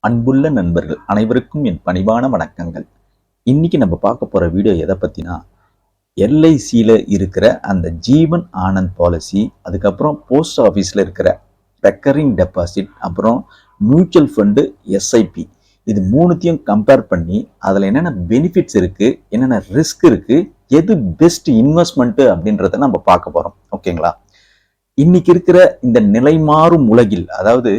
அன்புள்ள நண்பர்கள் அனைவருக்கும் என் பணிவான வணக்கங்கள். இன்னைக்கு நம்ம பார்க்க போற வீடியோ எதை பத்தினா, எல்ஐசியில இருக்கிற அந்த ஜீவன் ஆனந்த் பாலிசி, அதுக்கப்புறம் போஸ்ட் ஆஃபீஸ்ல இருக்கிற ரெக்கரிங் டெபாசிட், அப்புறம் மியூச்சுவல் ஃபண்டு எஸ்ஐபி, இது மூணுத்தையும் கம்பேர் பண்ணி அதில் என்னென்ன பெனிஃபிட்ஸ் இருக்கு, என்னென்ன ரிஸ்க் இருக்கு, எது பெஸ்ட் இன்வெஸ்ட்மெண்ட் அப்படின்றத நம்ம பார்க்க போறோம். ஓகேங்களா? இன்னைக்கு இருக்கிற இந்த நிலை மாறும் உலகில், அதாவது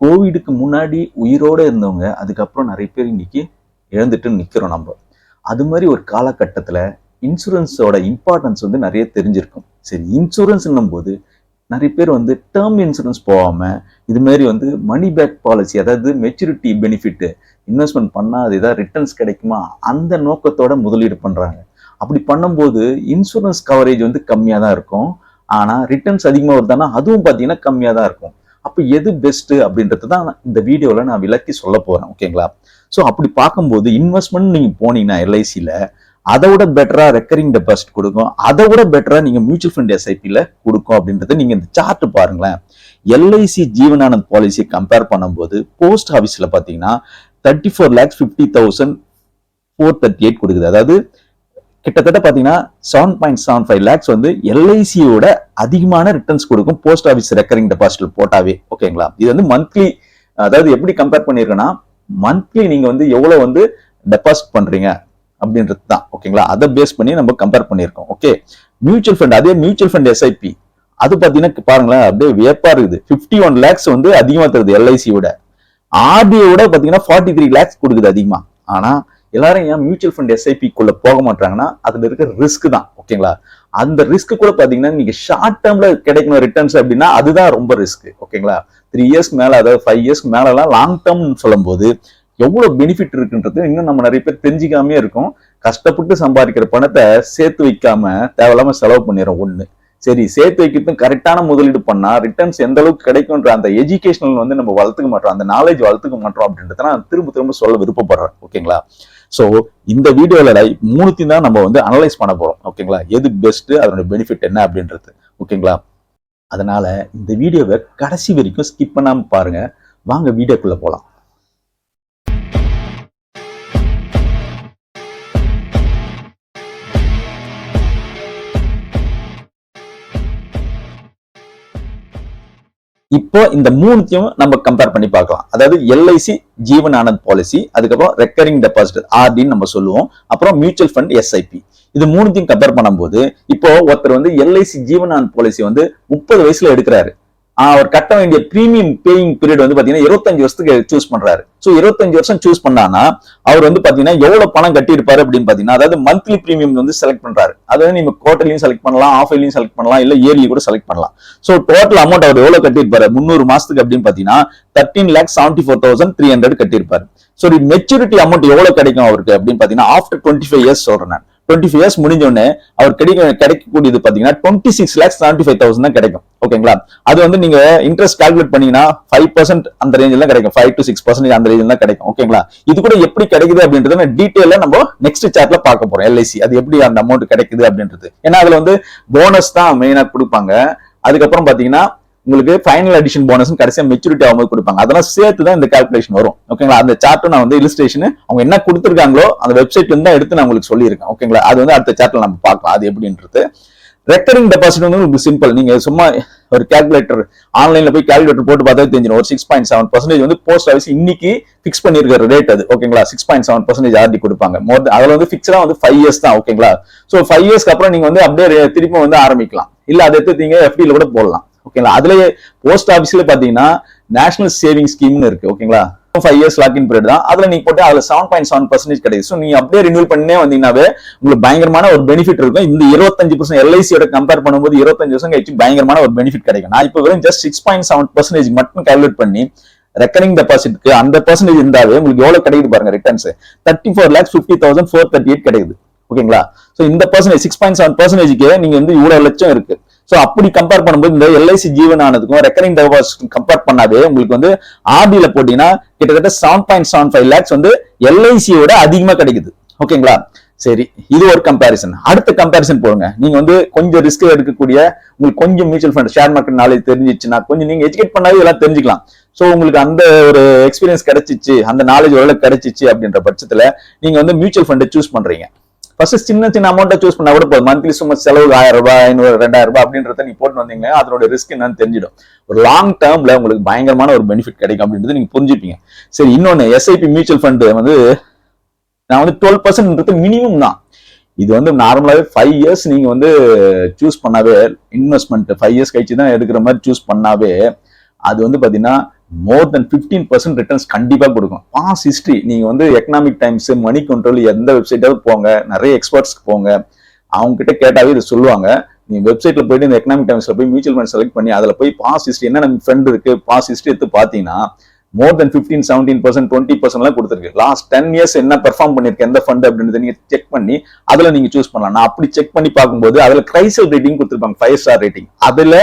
கோவிடுக்கு முன்னாடி உயிரோட இருந்தவங்க அதுக்கப்புறம் நிறைய பேர் இன்னைக்கு இழந்துட்டு நிக்கிறோம் நம்ம. அது மாதிரி ஒரு காலகட்டத்துல இன்சூரன்ஸோட இம்பார்ட்டன்ஸ் நிறைய தெரிஞ்சிருக்கும். சரி, இன்சூரன்ஸ்ன்னும் போது நிறைய பேர் டேர்ம் இன்சூரன்ஸ் போகாம இது மாதிரி மணி பேக் பாலிசி, அதாவது மெச்சூரிட்டி பெனிஃபிட், இன்வெஸ்ட்மெண்ட் பண்ணா அது ஏதாவது ரிட்டர்ன்ஸ் கிடைக்குமா அந்த நோக்கத்தோட முதலீடு பண்றாங்க. அப்படி பண்ணும்போது இன்சூரன்ஸ் கவரேஜ் கம்மியா தான் இருக்கும். ஆனா ரிட்டர்ன்ஸ் அதிகமா வருதானா அதுவும் பாத்தீங்கன்னா கம்மியா தான் இருக்கும். அப்ப எது பெஸ்ட் அப்படின்றது தான் இந்த வீடியோல நான் விளக்கி சொல்ல போறேன். ஓகேங்களா? ஸோ அப்படி பார்க்கும்போது இன்வெஸ்ட்மெண்ட் நீங்க போனீங்கன்னா எல்ஐசியில அதை விட பெட்டரா ரெக்கரிங் டெபாசிட் கொடுக்கும், அதை விட பெட்டரா நீங்க மியூச்சுவல் ஃபண்ட் எஸ்ஐபில கொடுக்கும் அப்படின்றத நீங்க இந்த சார்ட் பாருங்களேன். எல்ஐசி ஜீவனானந்த் பாலிசியை கம்பேர் பண்ணும்போது போஸ்ட் ஆஃபீஸ்ல பாத்தீங்கன்னா 34,50,438 கொடுக்குது. அதாவது கிட்டத்தட்ட பாத்தீங்கன்னா 7.75 lakhs எல்ஐசியோட அதிகமான ரிட்டர்ன்ஸ் கொடுக்கும் போஸ்ட் ஆஃபீஸ் ரெக்கரிங் டெபாசிட்ல போட்டாவே. ஓகேங்களா? இது மந்த்லி, அதாவது எப்படி கம்பேர் பண்ணிருக்கேன்னா, மந்த்லி நீங்க எவ்வளவு டெபாசிட் பண்றீங்க அப்படின்றது தான். ஓகேங்களா? அதை பேஸ் பண்ணி நம்ம கம்பேர் பண்ணிருக்கோம். ஓகே, மியூச்சுவல் ஃபண்ட், அதே மியூச்சுவல் ஃபண்ட் எஸ்ஐபி அது பாத்தீங்கன்னா பாருங்களேன், அப்படியே வியப்பா இருக்குது. 51 lakhs அதிகமா தருது எல்ஐசியோட. ஆர்டியோட பாத்தீங்கன்னா 43 lakhs கொடுக்குது அதிகமா. ஆனா எல்லாரும் ஏன் மியூச்சுவல் ஃபண்ட் எஸ்ஐபிக்குள்ள போக மாட்டாங்கன்னா அதுல இருக்க ரிஸ்க் தான். ஓகேங்களா? அந்த ரிஸ்க் கூட பாத்தீங்கன்னா நீங்க ஷார்ட் டேர்ம்ல கிடைக்கணும் ரிட்டர்ன்ஸ் அப்படின்னா அதுதான் ரொம்ப ரிஸ்க். ஓகேங்களா? 3 years மேல, அதாவது 5 years மேல எல்லாம் லாங் டேர்ம் சொல்லும் போது எவ்வளவு பெனிஃபிட் இருக்குன்றது இன்னும் நம்ம நிறைய பேர் தெரிஞ்சுக்காமே இருக்கும். கஷ்டப்பட்டு சம்பாதிக்கிற பணத்தை சேர்த்து வைக்காம தேவையில்லாம செலவு பண்ணிடுறோம். ஒண்ணு சரி, சேர்த்து வைக்கிறதும் கரெக்டான முதலீடு பண்ணா ரிட்டர்ன்ஸ் எந்த அளவுக்கு கிடைக்கும்ன்ற அந்த எஜுகேஷனல் நம்ம வளர்த்துக்க மாட்டோம், அந்த நாலேஜ் வளர்த்துக்க மாட்டோம் அப்படின்றத நான் திரும்ப திரும்ப சொல்ல விருப்பப்படுறேன். ஓகேங்களா? சோ இந்த வீடியோல மூணுத்தையும் தான் நம்ம அனலைஸ் பண்ண போறோம். ஓகேங்களா? எது பெஸ்ட், அதோட பெனிஃபிட் என்ன அப்படின்றது. ஓகேங்களா? அதனால இந்த வீடியோவை கடைசி வரைக்கும் ஸ்கிப் பண்ணாம பாருங்க. வாங்க வீடியோக்குள்ள போலாம். இப்போ இந்த மூணுத்தையும் நம்ம கம்பேர் பண்ணி பார்க்கலாம். அதாவது எல்ஐசி ஜீவன் ஆனந்த் பாலிசி, அதுக்கப்புறம் ரெக்கரிங் டெபாசிட் ஆர்டின்னு நம்ம சொல்லுவோம், அப்புறம் மியூச்சுவல் ஃபண்ட் எஸ்ஐபி, இது மூணுத்தையும் கம்பேர் பண்ணும்போது இப்போ ஒருத்தர் எல்ஐசி ஜீவன் ஆனந்த் பாலிசி 30 வயசுல எடுக்கிறாரு. அவர் கட்ட வேண்டிய பிரீமியம் பேயிங் பீரியட் பாத்தீங்கன்னா 25 வருஷத்துக்கு சூஸ் பண்றாரு. சோ 25 வருஷம் சூஸ் பண்ணானா அவர் பாத்தீங்கன்னா எவ்வளவு பணம் கட்டி இருப்பாரு அப்படின்னு பாத்தீங்கன்னா, அதாவது மந்த்லி பிரீமியம் செலக்ட் பண்றாரு. அதாவது நீங்க குவார்டர்லியும் செலக்ட் பண்ணலாம், ஆஃப் இயர்லியும் செலக்ட் பண்ணலாம், இல்ல இயர்லி கூட செலக்ட் பண்ணலாம். சோ டோட்டல் அமௌண்ட் அவர் எவ்வளவு கட்டியிருப்பாரு 300 மாசத்துக்கு அப்படின்னு பாத்தீங்கன்னா 13,74,300 கட்டியிருப்பாரு. சோ மெச்சூரிட்டி அமௌண்ட் எவ்வளவு கிடைக்கும் அவருக்கு அப்படின்னு பாத்தீங்கன்னா ஆஃப்டர் 25 இயர்ஸ் சொல்றேன் நான். 25 years முடிஞ்ச உடனே அவர் கிடைக்கக்கூடியது பாத்தீங்கன்னா 26,75,000 தான் கிடைக்கும். ஓகேங்களா? அது நீங்க இன்ட்ரெஸ்ட் கால்குலேட் பண்ணீங்கன்னா 5% அந்த ரேஞ்சில் தான் கிடைக்கும், 5 to 6% அந்த ரேஞ்சில் தான் கிடைக்கும். ஓகேங்களா? இது கூட எப்படி கிடைக்குது அப்படின்றத டீடைலா நம்ம நெக்ஸ்ட் சார்ட்ல பார்க்க போறோம். எல்ஐசி அது எப்படி அந்த அமௌண்ட் கிடைக்குது அப்படின்றது. ஏன்னா அதுல போனஸ் தான் மெயினா கொடுப்பாங்க. அதுக்கப்புறம் பாத்தீங்கன்னா உங்களுக்கு ஃபைனல் அடிஷன் போனஸ் கடைசியா மெச்சூரிட்டி ஆகும்போது கொடுப்பாங்க. அதெல்லாம் சேர்த்து தான் இந்த கால்குலேஷன் வரும். ஓகேங்களா? அந்த சார்ட் நான் இல்லஸ்ட்ரேஷன் அவங்க என்ன கொடுத்துருக்காங்களோ அந்த வெப்சைட்ல இருந்து எடுத்து நான் உங்களுக்கு சொல்லியிருக்கேன். ஓகேங்களா? அது அடுத்த சார்ட்ல நம்ம பார்க்கலாம் அது எப்படின்றது. ரெக்கரிங் டெபாசிட் உங்களுக்கு சிம்பிள். நீங்க சும்மா ஒரு கால்குலேட்டர் ஆன்லைன்ல போய் கால்குலேட்டர் போட்டு பார்த்தா தெரிஞ்சிடும். ஒரு 6.7% போஸ்ட் ஆஃபீஸ் இன்னைக்கு பிக்ஸ் பண்ணிருக்கிற ரேட் அது. ஓகேங்களா? 6.7% ஆர்டி கொடுப்பாங்க. அதுல பிக்ஸ்டா 5 years தான். ஓகேங்களா? சோ 5 yearsக்கு அப்புறம் நீங்க அப்படியே திருப்பி ஆரம்பிக்கலாம், இல்ல அதை எடுத்து நீங்க எஃப்டில கூட போடலாம். ஓகேங்களா? அதுலயே போஸ்ட் ஆபீஸ்ல பாத்தீங்கன்னா நேஷனல் சேவிங் ஸ்கீம்னு இருக்கு. ஓகேங்களா? 5 years லாக்இன் பீரியட் தான். அதுல நீங்க போட்டு அதுல 7.7% கிடைக்கும். சோ நீங்க அப்படியே ரினியூல் பண்ணே வந்தீங்கன்னாவே உங்களுக்கு பயங்கரமான ஒரு பெனிஃபிட் இருக்கும். இந்த 25% எல்ஐசியோட கம்பேர் பண்ணும்போது 25 வருஷம் கழிச்சு பயங்கரமான ஒரு பெனிஃபிட் கிடைக்கும். நான் இப்போ வெறும் ஜஸ்ட் 6.7% மட்டும் கால்குலேட் பண்ணி ரெக்கரிங் டெபாசிட்க்கு அந்த பெர்சன்டேஜ் இருந்தாவே உங்களுக்கு எவ்வளவு கிடைக்குது பாருங்க ரிட்டர்ன்ஸ். 34,50,438 கிடைக்குது. ஓகேங்களா? சோ இந்த பெர்சன்டேஜ் 6.7%க்கு நீங்க இவ்வளவு லட்சம் இருக்கு. சோ அப்படி கம்பேர் பண்ணும்போது இந்த எல்ஐசி ஜீவன் ஆனதுக்கும் ரெக்கரிங் டெபாசிட் கம்பேர் பண்ணாவே உங்களுக்கு ஆர்டில போட்டீங்கன்னா கிட்டத்தட்ட 7.75 lakhs எல்ஐசியோட அதிகமா கிடைக்குது. ஓகேங்களா? சரி, இது ஒரு கம்பேரிசன். அடுத்த கம்பேரிசன் போடுங்க. நீங்க கொஞ்சம் ரிஸ்க் எடுக்கக்கூடிய, உங்களுக்கு கொஞ்சம் mutual fund share market knowledge தெரிஞ்சிச்சுன்னா கொஞ்சம் நீங்க எஜுகேட் பண்ணாவே இதெல்லாம் தெரிஞ்சுக்கலாம். சோ உங்களுக்கு அந்த ஒரு எக்ஸ்பீரியன்ஸ் கிடைச்சிச்சு, அந்த நாலேஜ் ஓரளவுக்கு கிடைச்சிச்சு அப்படின்ற பட்சத்துல நீங்க வந்து மியூச்சுவல் ஃபண்டை சூஸ் பண்றீங்க. ஃபர்ஸ்ட் சின்ன சின்ன அமௌண்ட்டை சூஸ் பண்ணா கூட போதும். மந்த்லி சும்மா செலவுக்கு 1000 ரூபாய் 500 2000 ரூபாய் அப்படின்றத நீங்க போட்டு வந்தீங்கன்னா அதோட ரிஸ்க் என்னன்னு தெரிஞ்சிடும். ஒரு லாங் டேர்ம்ல உங்களுக்கு பயங்கரமான ஒரு பெனிஃபிட் கிடைக்கும் அப்படின்றது நீங்க புரிஞ்சுப்பீங்க. சரி, இன்னொன்னு எஸ்ஐபி மியூச்சுவல் ஃபண்ட் வந்து நான் வந்து 12% மினிமம் தான். இது வந்து நார்மலாவே 5 இயர்ஸ் நீங்க வந்து சூஸ் பண்ணாவே இன்வெஸ்ட்மெண்ட் 5 இயர்ஸ் கழிச்சு தான் எடுக்கிற மாதிரி சூஸ் பண்ணாவே அது வந்து பாத்தீங்கன்னா மோர் தென் 15% ரிட்டர்ன்ஸ் கண்டிப்பா கொடுக்கும். பாஸ் ஹிஸ்டரி நீங்க வந்து எக்கனாமிக் டைம்ஸ், மணி கண்ட்ரோல் எந்த வெப்சைட்டாவது போங்க, நிறைய எக்ஸ்பர்ட்ஸ்க்கு போங்க, அவங்க கிட்ட கேட்டாவே இது சொல்லுவாங்க. நீங்க வெப்சைட்ல போயிட்டு இந்த எக்கனாமிக் டைம்ஸ்ல போய் மியூச்சுவல் ஃபண்ட் செலக்ட் பண்ணி அதுல போய் பாஸ் ஹிஸ்டரி என்ன நம்ம ஃப்ரெண்ட் இருக்கு பாஸ் ஹிஸ்டரி எடுத்து பாத்தீங்கன்னா மோர் தென் 15, 17%, 20% எல்லாம் கொடுத்துருக்கு. லாஸ்ட் 10 இயர்ஸ் என்ன பெர்ஃபார்ம் பண்ணிருக்கு எந்த ஃபண்ட் அப்படின்றத நீங்க செக் பண்ணி அதுல நீங்க சூஸ் பண்ணலாம். நான் அப்படி செக் பண்ணி பார்க்கும்போது அதுல கிரைசல் ரேட்டிங் கொடுத்துருப்பாங்க, 5 ஸ்டார் ரேட்டிங். அதுல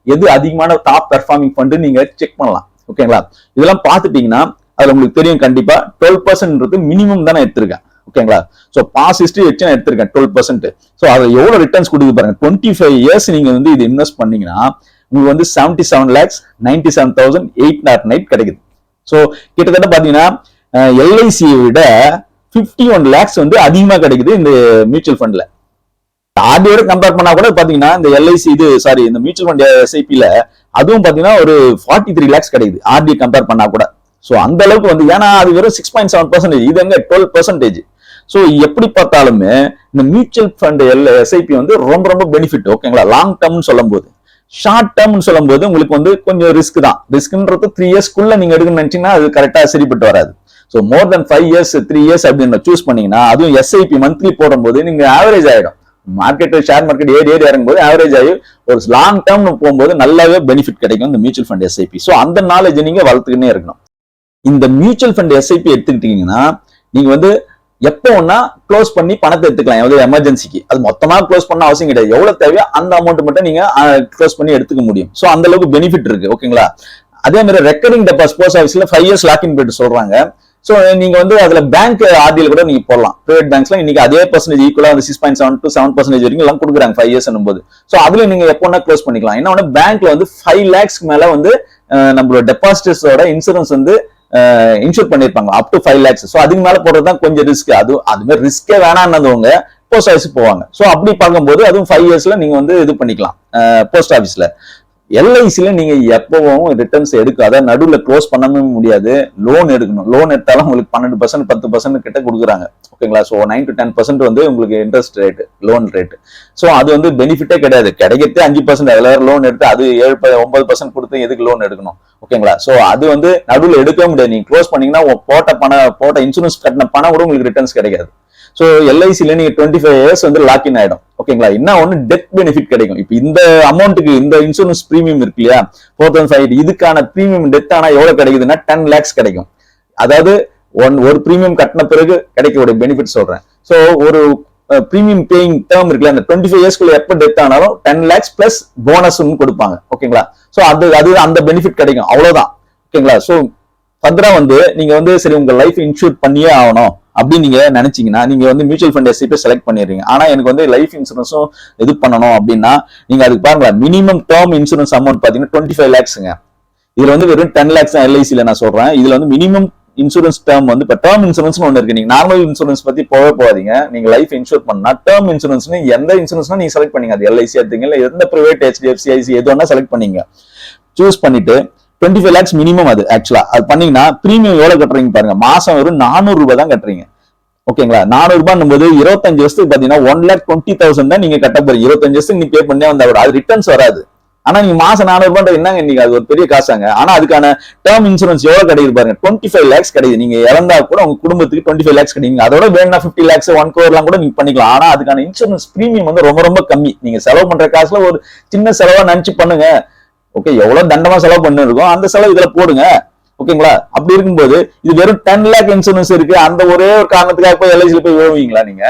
எது அதிகமான டாப் பெர்ஃபார்மிங் ஃபண்ட் நீங்க செக் பண்ணலாம். ஓகேங்களா? இதெல்லாம் பார்த்துட்டீங்கன்னா அதுல உங்களுக்கு தெரியும் கண்டிப்பா 12% மினிமம் தான் நான் எடுத்திருக்கேன். ஓகேங்களா? சோ பாஸ் ஹிஸ்டரி வச்சு நான் எடுத்திருக்கேன் 12%. சோ அது எவ்வளவு ரிட்டர்ன்ஸ் கொடுக்க பாருங்க. 25 இயர்ஸ் நீங்க வந்து இது இன்வெஸ்ட் பண்ணீங்கன்னா உங்களுக்கு வந்து 77,97,809 கிடைக்குது. சோ கிட்டத்தட்ட பாத்தீங்கன்னா எல்ஐசியை விட 51 lakhs வந்து அதிகமா கிடைக்குது இந்த மியூச்சுவல் ஃபண்ட்ல. ஆர்டியோட கம்பேர் பண்ணா கூட பாத்தீங்கன்னா இந்த எல்ஐசி இந்த மியூச்சுவல் ஃபண்ட் எஸ்ஐபில அதுவும் பாத்தீங்கன்னா ஒரு 43 lakhs கிடைக்குது ஆர்டி கம்பேர் பண்ணா கூட. சோ அந்த அளவுக்கு வந்து ஏன்னா அது வெறும் 6.7%, இது எங்க 12%. சோ எப்படி பார்த்தாலுமே இந்த மியூச்சுவல் ஃபண்ட் எஸ்ஐபி வந்து ரொம்ப ரொம்ப பெனிஃபிட். ஓகேங்களா? லாங் டேர்ம்னு சொல்லும் போது, ஷார்ட் டேர்ம்னு சொல்லும் போது உங்களுக்கு வந்து கொஞ்சம் ரிஸ்க் தான். ரிஸ்க்ன்றது 3 இயர்ஸ்க்குள்ள நீங்க எடுக்கணும்னு நினைச்சீங்கன்னா அது கரெக்டா சரிப்பட்டு வராது. சோ மோர் தென் 5 இயர்ஸ் 3 இயர்ஸ் அப்படின்னு சூஸ் பண்ணீங்கன்னா அதுவும் எஸ்ஐபி மந்த்லி போடும்போது நீங்க ஆவரேஜ் ஆயிடும். மார்க்கெட் ஷேர் மார்க்கெட் ஏறி இறங்கும்போது ஆவரேஜ் ஆகி ஒரு லாங் டேர்ம் போகும்போது நல்லாவே பெனிஃபிட் கிடைக்கும் இந்த மியூச்சுவல் ஃபண்ட் எஸ்ஐபி. சோ அந்த நாலேஜ் நீங்க வளர்த்துக்கிட்டே இருக்கணும். இந்த மியூச்சுவல் ஃபண்ட் எஸ்ஐபி எடுத்துக்கிட்டீங்கன்னா நீங்க வந்து எப்போ ஒன்னா க்ளோஸ் பண்ணி பணத்தை எடுத்துக்கலாம். எவ்வளவு எமர்ஜென்சிக்கு அது மொத்தமா க்ளோஸ் பண்ண அவசியம் கிடையாது. எவ்வளவு தேவையோ அந்த அமௌண்ட் மட்டும் நீங்க க்ளோஸ் பண்ணி எடுத்துக்க முடியும். சோ அந்த அளவுக்கு பெனிஃபிட் இருக்கு. ஓகேங்களா? அதே மாதிரி ரெக்கரிங் டெபாசிட் போஸ்ட் ஆஃபீஸ்ல 5 இயர்ஸ் லாக்இன் போயிட்டு சொல்றாங்க. சோ நீங்க வந்து அதுல பேங்க் ஆர்டியில் கூட நீங்க போடலாம். பிரைவேட் பேங்க்ஸ்ல இன்னைக்கு அதே பர்சன்டேஜ் ஈக்குவலா வந்து 6.7 to 7% வரைக்கும் எல்லாம் கொடுக்குறாங்க 5 இயர்ஸ் போது. சோ அதுல நீங்க எப்போ க்ளோஸ் பண்ணிக்கலாம். என்ன பேங்க்ல வந்து 5 lakhs மேல வந்து நம்மளோட டெபாசிட்டர்ஸோட இன்சூரன்ஸ் வந்து இன்சூர் பண்ணிருப்பாங்க அப் டு 5 lakhs. சோ அதுக்கு மேல போடுறதுதான் கொஞ்சம் ரிஸ்க். அது மாதிரி ரிஸ்கே வேணாம்னவங்க போஸ்ட் ஆஃபீஸ் போவாங்க. சோ அப்படி பார்க்கும்போது அதுவும் 5 இயர்ஸ்ல நீங்க வந்து இது பண்ணிக்கலாம் போஸ்ட் ஆஃபீஸ்ல. எல்ஐசில நீங்க எப்பவும் ரிட்டர்ன்ஸ் எடுக்காத, நடுவுல க்ளோஸ் பண்ணவே முடியாது. லோன் எடுக்கணும். லோன் எடுத்தாலும் உங்களுக்கு 12%, 10% கிட்ட கொடுக்குறாங்க. ஓகேங்களா? சோ 9 to 10% வந்து உங்களுக்கு interest rate, loan rate. So அது வந்து பெனிஃபிட்டே கிடையாது. கிடைக்கிறதே 5%. அதுல லோன் எடுத்து அது 9% கொடுத்து எதுக்கு லோன் எடுக்கணும்? ஓகேங்களா? சோ அது வந்து நடுவுல எடுக்கவே முடியாது. நீங்க க்ளோஸ் பண்ணீங்கன்னா போட்ட இன்சூரன்ஸ் கட்டின பணம் கூட உங்களுக்கு ரிட்டர்ன்ஸ் கிடைக்காது. சோ எல்ஐசில நீங்க 25 இயர்ஸ் வந்து லாக்இன் ஆயிடும். ஓகேங்களா? என்ன ஒண்ணு டெத் பெனிஃபிட் கிடைக்கும். இப்ப இந்த அமௌண்ட்டுக்கு இந்த இன்சூரன்ஸ் பிரீமியம் இருக்கு இல்லையா 4500, இதுக்கான பிரீமியம் டெத் ஆனா எவ்வளவு கிடைக்குதுன்னா 10 lakhs கிடைக்கும். அதாவது ஒரு பிரீமியம் கட்டின பிறகு கிடைக்கக்கூடிய பெனிஃபிட் சொல்றேன். சோ ஒரு பிரீமியம் பேயிங் டேர்ம் இருக்குல்ல, அந்த 25 இயர்ஸ்க்குள்ள எப்ப டெத் ஆனாலும் 10 lakhs பிளஸ் போனஸ் கொடுப்பாங்க. ஓகேங்களா? சோ அது அந்த பெனிஃபிட் கிடைக்கும். அவ்வளவுதான். ஓகேங்களா? சோ ஃபர்தரா வந்து நீங்க வந்து சரி உங்க லைஃப் இன்சூர் பண்ணியே ஆகணும் அப்படின்னு நீங்க நினைச்சீங்கன்னா நீங்க வந்து மியூச்சுவல் ஃபண்ட் எஸ்ஐபி செலக்ட் பண்ணிடுறீங்க. ஆனா எனக்கு வந்து லைஃப் இன்சூரன்ஸும் இது பண்ணணும் அப்படின்னா நீங்க அதுக்கு பாருங்க மினிமம் டேர்ம் இன்சூரன்ஸ் அமௌண்ட் பாத்தீங்கன்னா 25 lakhsங்க. இதுல வந்து வெறும் 10 lakhs தான் எல்ஐசில நான் சொல்றேன். இதுல வந்து மினிமம் இன்சூரன்ஸ் டேர்ம் வந்து இப்ப டேர்ம் இன்சூரன்ஸ் ஒன்னு இருக்கு. நீங்க நார்மல் இன்சூரன்ஸ் பத்தி போகாதீங்க. நீங்க லைஃப் இன்சூர் பண்ணா டேர்ம் இன்சூரன்ஸ் எந்த இன்சூரன்ஸ் நீங்க செலக்ட் பண்ணீங்க. அது எல்ஐசி எடுத்தீங்க இல்ல எந்த பிரைவேட் HDFC IC எது வேணா செலக்ட் பண்ணீங்க. சூஸ் பண்ணிட்டு 25 lakhs மினிமம். அது ஆக்சுவலா அது பண்ணீங்கன்னா பிரீமியம் எவ்வளவு கட்டுறீங்க பாருங்க. மாசம் வெறும் 400 ரூபாய் தான் கட்டுறீங்க. ஓகேங்களா? 400 ரூபாய் போது 25 வருஷத்துக்கு பாத்தீங்கன்னா 1,20,000 தான் நீங்க கட்ட போறீங்க. 25 வருஷத்துக்கு நீ பே பண்ணே வந்தா அது ரிட்டர்ன்ஸ் வராது. ஆனா நீங்க மாசம் 400 ரூபாய் என்னங்க இன்னைக்கு அது ஒரு பெரிய காசாங்க. ஆனா அதுக்கான டேர்ம் இன்சூரன்ஸ் எவ்வளவு கிடைக்குது பாருங்க. 25 lakhs கிடைக்குது. நீங்க இறந்தா கூட உங்க குடும்பத்துக்கு 25 lakhs கிடைக்குங்க. அதோட வேணா 50 lakhs 1 crore எல்லாம் கூட நீங்க பண்ணிக்கலாம். ஆனா அதுக்கான இன்சூரன்ஸ் பிரீமியம் வந்து ரொம்ப ரொம்ப கம்மி. நீங்க செலவு பண்ற காசுல ஒரு சின்ன செலவா நினைச்சு பண்ணுங்க. ஓகே, எவ்வளவு தண்டமா செலவு பண்ணு இருக்கும் அந்த செலவு இதுல போடுங்க. ஓகேங்களா? அப்படி இருக்கும்போது இது வெறும் 10 lakh இன்சூரன்ஸ் இருக்கு. அந்த ஒரே ஒரு காரணத்துக்காக போய் எல்ஐசில போய் விழுவீங்களா? நீங்க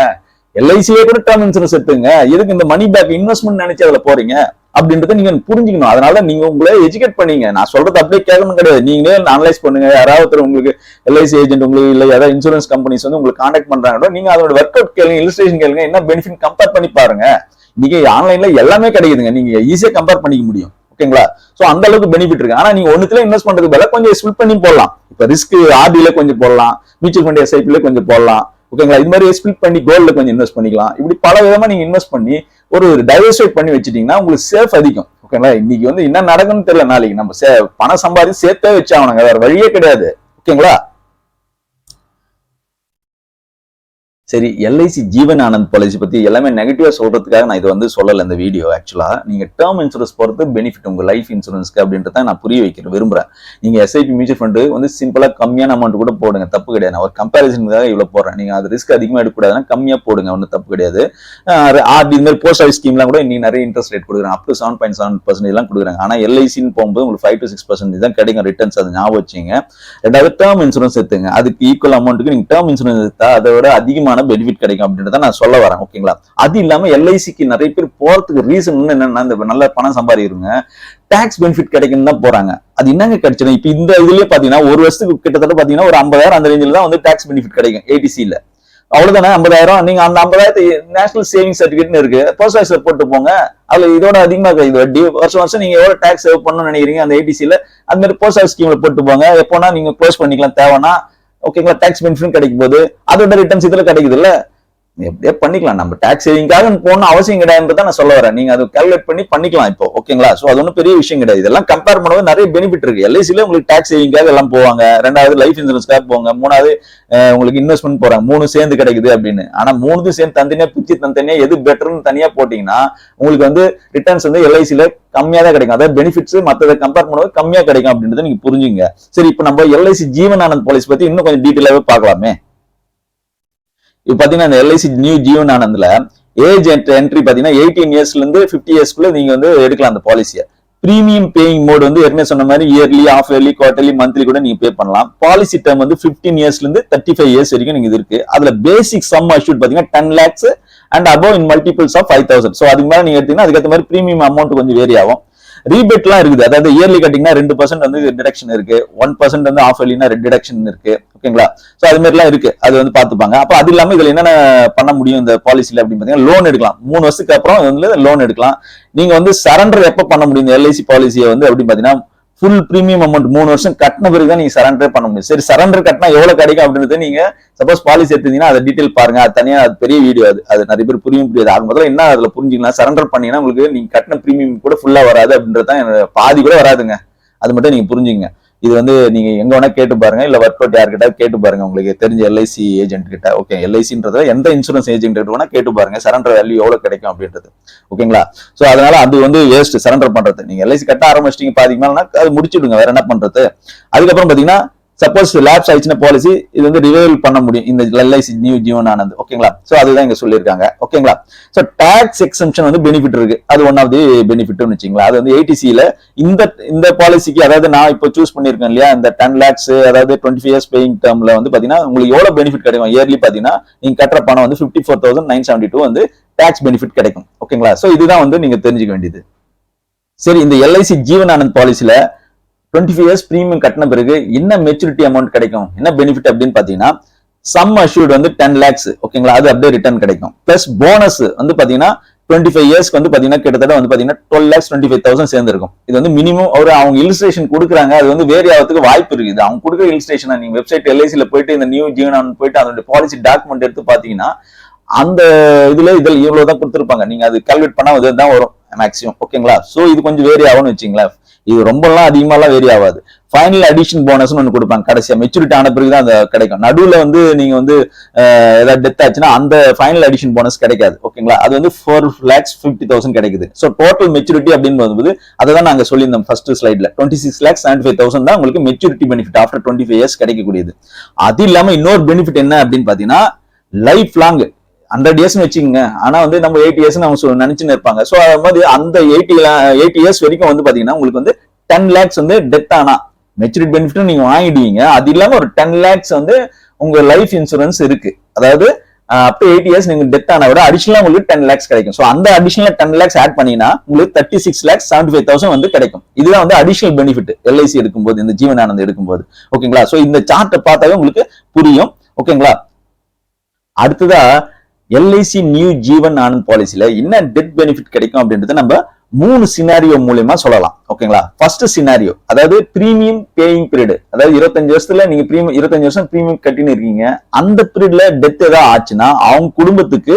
எல்ஐசியே கூட டேர்ம் இன்சூரன்ஸ் எடுத்துங்க. எதுக்கு இந்த மணி பேக் இன்வெஸ்ட்மெண்ட் நினைச்சு அதுல போறீங்க அப்படின்றத நீங்க புரிஞ்சுக்கணும். அதனால நீங்க உங்களை எஜுகேட் பண்ணீங்க. நான் சொல்றது அப்படியே கேட்கணும் கிடையாது. நீங்களே அனலைஸ் பண்ணுங்க. யாராவது உங்களுக்கு எல்ஐசி ஏஜென்ட் உங்களுக்கு இல்ல ஏதாவது இன்சூரன்ஸ் கம்பெனிஸ் வந்து உங்களுக்கு கான்டாக்ட் பண்றாங்க, நீங்க அதோட ஒர்க் அவுட் கேளுங்க, இலிஸ்ட்ரேஷன் கேளுங்க, என்ன பெனிஃபிட் கம்பேர் பண்ணி பாருங்க. நீங்க ஆன்லைன்ல எல்லாமே கிடைக்குதுங்க. நீங்க ஈஸியா கம்பேர் பண்ணிக்க முடியும். ஓகேங்களா? சோ அந்த அளவுக்கு பெனிஃபிட் இருக்கு. ஆனா நீங்க ஒண்ணுத்துல இன்வெஸ்ட் பண்றதுக்கு பதிலா கொஞ்சம் ஸ்பிளிட் பண்ணி போடலாம். இப்ப ரிஸ்க் ஆர்டில கொஞ்சம் போடலாம், மியூச்சுவல் ஃபண்ட் எஸ்ஐபில கொஞ்சம் போடலாம், ஓகேங்களா? இது மாதிரி ஸ்பிளிட் பண்ணி கோல்ட்ல கொஞ்சம் இன்வெஸ்ட் பண்ணிக்கலாம். இப்படி பல விதமா நீங்க இன்வெஸ்ட் பண்ணி ஒரு டைவர்சிஃபை பண்ணி வச்சுட்டீங்கன்னா உங்களுக்கு சேஃப் அதிகம், ஓகேங்களா? இன்னைக்கு வந்து என்ன நடக்குன்னு தெரியல, நாளைக்கு நம்ம பணம் சம்பாதிச்சு சேர்த்தே வச்சாகணுங்க, வேற வழியே கிடையாது, ஓகேங்களா? சரி, எல்ஐசி ஜீவன் ஆனந்த் பாலிசி பத்தி எல்லாமே நெகட்டிவா சொல்றதுக்காக நான் இது வந்து சொல்லல இந்த வீடியோ. ஆக்சுவலா நீங்க டேர்ம் இன்சூரன்ஸ் பொறுத்து பெனிஃபிட் உங்க லைஃப் இன்சூரன்ஸ்க்கு அப்படின்றத நான் புரிய வைக்க விரும்புறேன். நீங்க எஸ்ஐபி மியூச்சுவல் ஃபண்ட் வந்து சிம்பிளா கம்மியான அமௌண்ட் கூட போடுங்க, தப்பு கிடையாது. நான் ஒரு கம்பேரிசனுக்காக இவ்வளவு போடுறேன். நீங்க அது ரிஸ்க் அதிகமா எடுக்கக்கூடாதுன்னா கம்மியா போடுங்க, ஒன்றும் தப்பு கிடையாது. ஆர்டி இந்த மாதிரி போஸ்ட் ஆஃபீஸ் ஸ்கீம்லாம் கூட இன்னைக்கு நிறைய இன்ட்ரெஸ்ட் ரேட் கொடுக்குறாங்க, அப் டு 7.7% எல்லாம் கொடுக்குறாங்க. ஆனா எல்ஐசின்னு போகும்போது உங்களுக்கு 5 to 6% தான் கிடைக்கும் ரிட்டர்ன்ஸ், அது ஞாபகம் வச்சுங்க. ரெண்டாவது டேர்ம் இன்சூரன்ஸ் எடுத்துங்க, அதுக்கு ஈக்குவல் அமௌண்ட்டுக்கு நீங்க டேர்ம் இன்சூரன்ஸ் எடுத்தா அதை விட அதிகமான பெனிஃபிட் கிடைக்கும் அப்படின்றத நான் சொல்ல வரேன், ஓகேங்களா? அது இல்லாம எல்ஐசிக்கு நிறைய பேர் போறதுக்கு ரீசன் என்னன்னா, இந்த நல்ல பணம் சம்பாதிக்கிறவங்க டாக்ஸ் பெனிஃபிட் கிடைக்கும் தான் போறாங்க. அது என்னங்க கிடைச்சிடும்? இப்ப இந்த இதுலயே பாத்தீங்கன்னா ஒரு வருஷத்துக்கு கிட்டத்தட்ட பாத்தீங்கன்னா ஒரு 50,000 அந்த ரேஞ்சில் தான் வந்து டாக்ஸ் பெனிஃபிட் கிடைக்கும் ஏடிசில. அவ்வளவுதானே, 50,000. நீங்க அந்த 50,000 நேஷனல் சேவிங் சர்டிபிகேட் இருக்கு, போஸ்ட் ஆஃபீஸ்ல போட்டு போங்க. அதுல இதோட அதிகமா வட்டி வருஷம் வருஷம் நீங்க எவ்வளவு டாக்ஸ் சேவ் பண்ணணும்னு நினைக்கிறீங்க அந்த ஏடிசில, அது மாதிரி போஸ்ட் ஆஃபீஸ் ஸ்கீம்ல போட்டு போங்க. எப்போனா நீங்க க்ளோஸ் பண்ணிக்கலாம் தேவைன்னா, ஓகேங்களா? டாக்ஸ் பெனிஃபிட் கிடைக்கும் போது அதோட ரிட்டர்ன்ஸ் இதுல கிடைக்குது இல்ல, எப்படியே பண்ணிக்கலாம். நம்ம டாக்ஸ் சேவிங்காக போகணும் அவசியம் கிடையாதுன்றத நான் சொல்ல வரேன். நீங்க அதை கால்குலேட் பண்ணி பண்ணிக்கலாம் இப்போ, ஓகேங்களா? சோ அது ஒன்றும் பெரிய விஷயம் கிடையாது. இதெல்லாம் கம்பேர் பண்ணும்போது நிறைய பெனிஃபிட் இருக்கு. எல்ஐசில உங்களுக்கு டாக்ஸ் சேவிங்காக எல்லாம் போவாங்க, ரெண்டாவது லைஃப் இன்சூரன்ஸ்க்காக போவாங்க, மூணாவது உங்களுக்கு இன்வெஸ்ட்மெண்ட் போறாங்க, 3 சேர்ந்து கிடைக்குது அப்படின்னு. ஆனா 3 சேர்ந்து தனித்தனியா பிச்சு தனித்தனியா எது பெட்டர்னு தனியா போட்டீங்கன்னா உங்களுக்கு வந்து ரிட்டர்ன்ஸ் வந்து எல்ஐசில கம்மியா தான் கிடைக்கும். அதாவது பெனிஃபிட்ஸ் மற்றதை கம்பேர் பண்ணும்போது கம்மியா கிடைக்கும் அப்படின்றத நீங்க புரிஞ்சுங்க. சரி, இப்போ நம்ம எல்ஐசி ஜீவன் ஆனந்த் பாலிசி பத்தி இன்னும் கொஞ்சம் டீட்டெயிலாவே பார்க்கலாமே. இப்ப பாத்தீங்கன்னா இந்த எல்ஐசி நியூ ஜீவன் ஆனந்த்ல ஏஜ் என்ட்ரி பாத்தீங்கன்னா 18 இயர்ஸ்ல இருந்து 50 இயர்ஸ்க்குள்ள நீங்க வந்து எடுக்கலாம் அந்த பாலிசியை. பிரீமியம் பேயிங் மோட் வந்து ஏற்கனவே சொன்ன மாதிரி yearly, half yearly, quarterly, monthly கூட நீங்க பே பண்ணலாம். பாலிசி டேர்ம் வந்து 15 இயர்ஸ்ல இருந்து 35 இயர்ஸ் வரைக்கும் நீங்க இருக்கு. அதுல பேசிக் சம் அஷ்யூர்ட் பாத்தீங்கன்னா 10 lakhs and above in multiples of 5,000. So அதுக்கு மேல நீங்க எடுத்தீங்கன்னா அதுக்கேற்ற மாதிரி பிரீமியம் அமௌண்ட் கொஞ்சம் வேரி ஆகும். ரீபேட் எல்லாம் இருக்குது, அதாவது இயர்லி கட்டிங்கன்னா 2% வந்து டிடக்ஷன் இருக்கு, 1% வந்து ஆஃப் இயர்லினா டிடக்ஷன் இருக்கு, ஓகேங்களா? சோ அது மாதிரி எல்லாம் இருக்கு, அது வந்து பாத்துப்பாங்க. அப்ப அது இல்லாம இதுல என்னென்ன பண்ண முடியும் இந்த பாலிசில அப்படின்னு பாத்தீங்கன்னா, லோன் எடுக்கலாம். 3 வருஷத்துக்கு அப்புறம் வந்து லோன் எடுக்கலாம். நீங்க வந்து சரண்டர் எப்ப பண்ண முடியும் இந்த எல்ஐசி பாலிசியை வந்து அப்படின்னு பாத்தீங்கன்னா, ஃபுல் பிரீமியம் அமௌண்ட் 3 வருஷம் கட்டின பிறகு தான் நீங்க சரண்டர் பண்ண முடியும். சரி, சரண்டர் கட்டினா எவ்வளவு கிடைக்கும் அப்படின்றது நீங்க சப்போஸ் பாலிசி எடுத்தீங்கன்னா அதை டீடைல் பாருங்க, அது தனியா அது பெரிய வீடியோ, அது நிறைய பேர் புரியும் புரியாது. அது முதல்ல என்ன அதுல புரிஞ்சுக்கலாம். சரண்டர் பண்ணீங்கன்னா உங்களுக்கு நீங்க கட்டின பிரீமியம் கூட ஃபுல்லா வராது அப்படின்றதான், பாதி கூட வராதுங்க. அது மட்டும் நீங்க புரிஞ்சுங்க. இது வந்து நீங்க எங்க வேணா கேட்டு பாருங்க, இல்ல ஒர்க் அவுட் யார்கிட்ட கேட்டு பாருங்க, உங்களுக்கு தெரிஞ்ச எல்ஐசி ஏஜென்ட் கிட்ட. ஓகே, எல்ஐசின்றத எந்த இன்சூரன்ஸ் ஏஜென்ட் கிட்ட வேணா கேட்டு பாருங்க, சரண்டர் வேல்யூ எவ்வளவு கிடைக்கும் அப்படின்றது, ஓகேங்களா? சோ அதனால அது வந்து வேஸ்ட் சரண்டர் பண்றது. நீங்க எல்ஐசி கட்ட ஆரம்பிச்சிட்டீங்க பாதிக்கு மேலனா அது முடிச்சுடுங்க, வேற என்ன பண்றது? அதுக்கப்புறம் பாத்தீங்கன்னா சப்போஸ் லேப்ஸ் ஆயிடுச்சுன்னா பாலிசி இது வந்து ரிவைவல் பண்ண முடியும் இந்த எல்ஐசி நியூ ஜீவன் ஆனந்த், ஓகேங்களா? சோ அதுதான் இங்க சொல்லியிருக்காங்க, ஓகேங்களா? சோ டாக்ஸ் எக்ஸம்ஷன் வந்து பெனிஃபிட் இருக்கு, அது ஒன் ஆஃப் தி பெனிஃபிட்னு வச்சுங்களா. அது வந்து ஏடிசில இந்த பாலிசிக்கு, அதாவது நான் இப்போ சூஸ் பண்ணிருக்கேன் இல்லையா, இந்த 10 lakhs அதாவது 25 இயர்ஸ் பேயிங் டேர்ம்ல வந்து பாத்தீங்கன்னா உங்களுக்கு எவ்வளவு பெனிஃபிட் கிடைக்கும் இயர்லி பாத்தீங்கன்னா, நீங்க கட்டுற பணம் வந்து 54,972 வந்து டாக்ஸ் பெனிஃபிட் கிடைக்கும், ஓகேங்களா? சோ இதுதான் வந்து நீங்க தெரிஞ்சுக்க வேண்டியது. சரி, இந்த எல்ஐசி ஜீவன் ஆனந்த் பாலிசில 25 இயர்ஸ் பிரீமியம் கட்டின பிறகு என்ன மெச்சூரிட்டி அமௌண்ட் கிடைக்கும், என்ன பெனிஃபிட் அப்படின்னு பாத்தீங்கன்னா, சம் அஷ்யூர்ட் வந்து 10 lakhs, ஓகேங்களா? அது அப்படியே ரிட்டர்ன் கிடைக்கும். பிளஸ் போனஸ் வந்து பாத்தீங்கன்னா 25 இயர்ஸ்க்கு வந்து பாத்தீங்கன்னா கிட்டத்தட்ட வந்து பாத்தீங்கன்னா 12,25,000 சேர்ந்திருக்கும். இது வந்து மினிமம் அவங்க இலிஸ்ட்ரேஷன் கொடுக்குறாங்க, அது வந்து வேரி ஆகிறதுக்கு வாய்ப்பு இருக்குது. அவங்க கொடுக்குற இலிஸ்ட்ரேஷன் நீங்க வெப்சைட் எல்ஐசில போயிட்டு இந்த நியூ ஜீவன் போயிட்டு அதோட பாலிசி டாக்குமெண்ட் எடுத்து பாத்தீங்கன்னா அந்த இதுல இவ்வளவுதான் கொடுத்துருப்பாங்க. நீங்க அது கால்குலேட் பண்ணா அதுதான் வரும் மேக்ஸிமம், ஓகேங்களா? சோ இது கொஞ்சம் வேரி ஆகும்னு வச்சுங்களா. இது ரொம்ப எல்லாம் அதிகமா எல்லாம் வேரி ஆகாது. ஃபைனல் அடிஷன் போனஸ் ஒன்று கொடுப்பாங்க, கடைசியா மெச்சூரிட்டி ஆன பிறகுதான் அது கிடைக்கும். நடுவுல வந்து நீங்க வந்து ஏதாவது டெத் ஆச்சுன்னா அந்த ஃபைனல் அடிஷன் போனஸ் கிடைக்காது, ஓகேங்களா? அது வந்து 4,50,000 கிடைக்குது. ஸோ டோட்டல் மெச்சூரிட்டி அப்படின்னு வரும்போது அதை தான் நாங்க சொல்லியிருந்தோம் ஃபர்ஸ்ட் ஸ்லைட்ல, 26,75,000 தான் உங்களுக்கு மெச்சூரிட்டி பெனிஃபிட் ஆஃப்டர் 25 இயர்ஸ் கிடைக்கக்கூடியது. அது இல்லாம இன்னொரு பெனிஃபிட் என்ன அப்படின்னு பாத்தீங்கன்னா, லைஃப் லாங் 100 இயர்ஸ் வச்சுக்கோங்க. ஆனா வந்து நம்ம 8 இயர்ஸ் அவங்க நினைச்சுன்னு இருப்பாங்க. சோ அது மாதிரி அந்த 80 இயர்ஸ் வரைக்கும் வந்து பாத்தீங்கன்னா உங்களுக்கு வந்து 10 lakhs வந்து டெத் ஆனா மெச்சூரிட்டி பெனிஃபிட் நீங்க வாங்கிடுவீங்க. அது இல்லாம ஒரு 10 lakhs வந்து உங்க லைஃப் இன்சூரன்ஸ் இருக்கு. அதாவது அப் டு 8 இயர்ஸ் நீங்க டெத் ஆன விட அடிஷனலா உங்களுக்கு 10 lakhs கிடைக்கும். சோ அந்த அடிஷனலா 10 lakhs ஆட் பண்ணீங்கன்னா உங்களுக்கு 36,75,000 வந்து கிடைக்கும். இதுதான் வந்து அடிஷனல் பெனிஃபிட் எல்ஐசி எடுக்கும்போது, இந்த ஜீவன் ஆனந்த் எடுக்கும்போது, ஓகேங்களா? சோ இந்த சார்ட்டை பார்த்தாவே உங்களுக்கு புரியும், ஓகேங்களா? அடுத்ததா எல்ஐசி நியூ ஜீவன் ஆனந்த் பாலிசில என்ன டெத் பெனிஃபிட் கிடைக்கும் அப்படின்றத நம்ம 3 சினாரியோ மூலமா சொல்லலாம். ஓகேங்களா? ஃபர்ஸ்ட் சினாரியோ, அதாவது பிரீமியம் பேயிங் பீரியட், அதாவது 25 வருஷத்துல நீங்க 25 வருஷம் பிரீமியம் கட்டின்னு இருக்கீங்க. அந்த பீரியட்ல டெத் ஏதாவது ஆச்சுன்னா அவங்க குடும்பத்துக்கு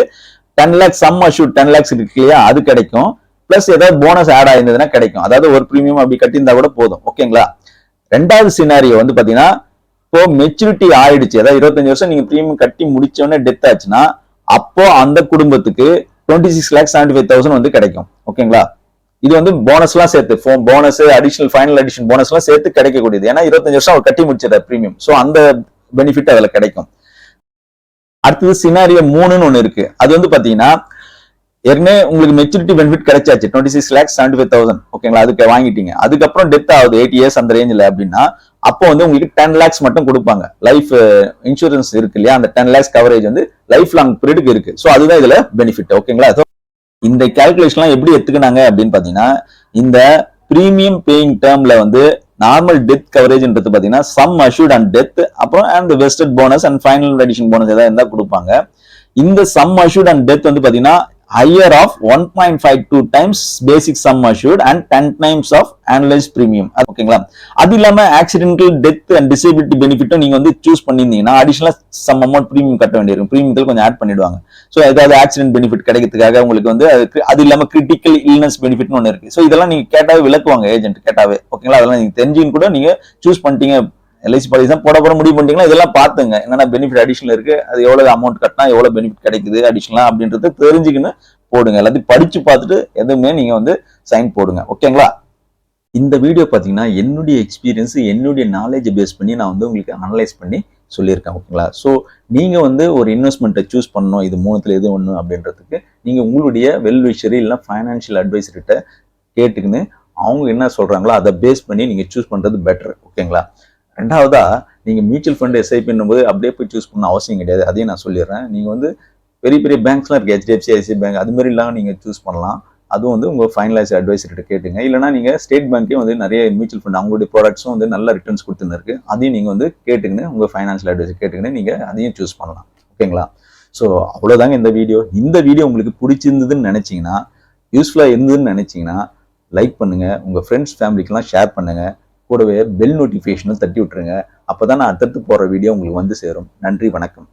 10 lakhs சம் அஷ்யூர்ட் 10 lakhs இருக்கு இல்லையா, அது கிடைக்கும். பிளஸ் ஏதாவது போனஸ் ஆட் ஆயிருந்ததுன்னா கிடைக்கும். அதாவது ஒரு பிரீமியம் அப்படி கட்டியிருந்தா கூட போதும். ஓகேங்களா? ரெண்டாவது சினாரியோ வந்து பாத்தீங்கன்னா, இப்போ மெச்சூரிட்டி ஆயிடுச்சு, அதாவது 25 வருஷம் நீங்க பிரீமியம் கட்டி முடிச்ச உடனே டெத் ஆச்சுன்னா அப்போ அந்த குடும்பத்துக்கு 26,75,000 வந்து கிடைக்கும். ஓகேங்களா? இது வந்து போனஸ் எல்லாம் சேர்த்து, bonus additional final addition bonus எல்லாம் சேர்த்து கிடைக்கக்கூடியது. ஏன்னா 25 வருஷம் அவர் கட்டி முடிச்சிட பிரீமியம், சோ அந்த பெனிஃபிட் அதுல கிடைக்கும். அடுத்தது சினாரியோ 3ன்னு ஒண்ணு இருக்கு. அது வந்து பாத்தீங்கன்னா, ஏற்கனவே உங்களுக்கு மெச்சூரிட்டி பெனிஃபிட் கிடைச்சாச்சு 26,75,000. ஓகேங்களா? அதுக்கு வாங்கிட்டீங்க. அதுக்கப்புறம் டெத் ஆகுது 8 இயர்ஸ் அந்த ரேஞ்சில் அப்படின்னா அப்போ வந்து உங்களுக்கு 10 lakhs மட்டும் கொடுப்பாங்க. லைஃப் இன்சூரன்ஸ் இருக்கு இல்லையா, அந்த 10 lakhs கவரேஜ் வந்து லைஃப் லாங் பீரியடுக்கு இருக்கு. சோ அதுதான் இதுல பெனிஃபிட். ஓகேங்களா? இந்த கால்குலேஷன்லாம் எப்படி எடுத்துக்கினாங்க அப்படின்னு பாத்தீங்கன்னா, இந்த பிரீமியம் பேயிங் டேர்ம்ல வந்து நார்மல் டெத் கவரேஜ்ன்றது பாத்தீங்கன்னா சம் அஷ்யூர்ட் அண்ட் டெத், அப்புறம் and vested bonus and final addition bonus ஏதாவது இருந்தா கொடுப்பாங்க. இந்த சம் அஷ்யூர்ட் அண்ட் டெத் வந்து பாத்தீங்கன்னா higher of 1.52 times basic sum assured and 10 times of annualized premium. ஓகேங்களா? அது இல்லாம ஆக்சிடென்டல் டெத் அண்ட் டிசேபிலிட்டி பெனிஃபிட்டும் நீங்க வந்து சூஸ் பண்ணிருந்தீங்கன்னா அடிஷனலா சம் அமௌண்ட் பிரீமியம் கட்ட வேண்டியிருக்கும். பிரீமியத்தில் கொஞ்சம் ஆட் பண்ணிடுவாங்க. சோ ஏதாவது ஆக்சிடென்ட் பெனிஃபிட் கிடைக்கிறதுக்காக உங்களுக்கு வந்து அது இல்லாம கிரிட்டிக்கல் இல்னஸ் பெனிஃபிட்னு ஒன்று இருக்கு. சோ இதெல்லாம் நீங்க கேட்டாவே விளக்குவாங்க ஏஜென்ட் கேட்டாவே. ஓகேங்களா? அதெல்லாம் நீங்க தெரிஞ்சுன்னு கூட நீங்க சூஸ் பண்ணிட்டீங்க, எல்ஐசி பாலிசி தான் போட முடிவு பண்ணிட்டீங்கன்னா இதெல்லாம் பாத்துங்க, என்னென்ன பெனிஃபிட் அடிஷனல் இருக்கு, அது எவ்வளவு அமௌண்ட் கட்டினா எவ்வளவு பெனிஃபிட் கிடைக்குது அடிஷனலா அப்படின்றது தெரிஞ்சுக்கின்னு போடுங்க. எல்லாத்தையும் படிச்சு பார்த்துட்டு எதுவுமே நீங்க வந்து சைன் போடுங்க. ஓகேங்களா? இந்த வீடியோ பாத்தீங்கன்னா என்னுடைய எக்ஸ்பீரியன்ஸ், என்னுடைய நாலேஜ் பேஸ் பண்ணி நான் வந்து உங்களுக்கு அனலைஸ் பண்ணி சொல்லியிருக்கேன். ஓகேங்களா? ஸோ நீங்க வந்து ஒரு இன்வெஸ்ட்மெண்ட்டை சூஸ் பண்ணணும், இது 3த்துல எது ஒண்ணு அப்படின்றதுக்கு நீங்க உங்களுடைய வெல்விஷரி இல்ல ஃபைனான்சியல் அட்வைசர்கிட்ட கேட்டுக்கின்னு அவங்க என்ன சொல்றாங்களோ அதை பேஸ் பண்ணி நீங்க சூஸ் பண்றது பெட்டர். ஓகேங்களா? ரெண்டாவதா, நீங்க மியூச்சுவல் ஃபண்ட் எஸ்ஐபி போது அப்படியே போய் சூஸ் பண்ண அவசியம் கிடையாது. அதையும் நான் சொல்லிடுறேன். நீங்க வந்து பெரிய பெரிய பேங்க்ஸ்லாம் இருக்கு, HDFC, ICICI பேங்க், அது மாதிரி எல்லாம் நீங்க சூஸ் பண்ணலாம். அதுவும் வந்து உங்க ஃபைனலைஸ் அட்வைசர்கிட்ட கேட்டுங்க. இல்லைன்னா நீங்க ஸ்டேட் பேங்க்கே வந்து நிறைய மியூச்சுவல் ஃபண்ட் அவங்களுடைய ப்ராடக்ட்ஸும் வந்து நல்ல ரிட்டர்ன்ஸ் கொடுத்துன்னு இருக்கு, அதையும் நீங்க வந்து கேட்டுக்கின்னு உங்க ஃபைனான்சியல் அட்வைசர் கேட்டுக்கின்னு நீங்க அதையும் சூஸ் பண்ணலாம். ஓகேங்களா? ஸோ அவ்வளோதாங்க இந்த வீடியோ. இந்த வீடியோ உங்களுக்கு பிடிச்சிருந்ததுன்னு நினைச்சீங்கன்னா, யூஸ்ஃபுல்லா இருந்ததுன்னு நினைச்சீங்கன்னா லைக் பண்ணுங்க, உங்க ஃப்ரெண்ட்ஸ் ஃபேமிலிக்கெல்லாம் ஷேர் பண்ணுங்க, கூடவே பெல் நோட்டிஃபிகேஷனும் தட்டி விட்டுருங்க. அப்பதான் நான் அடுத்தடுத்து போற வீடியோ உங்களுக்கு வந்து சேரும். நன்றி, வணக்கம்.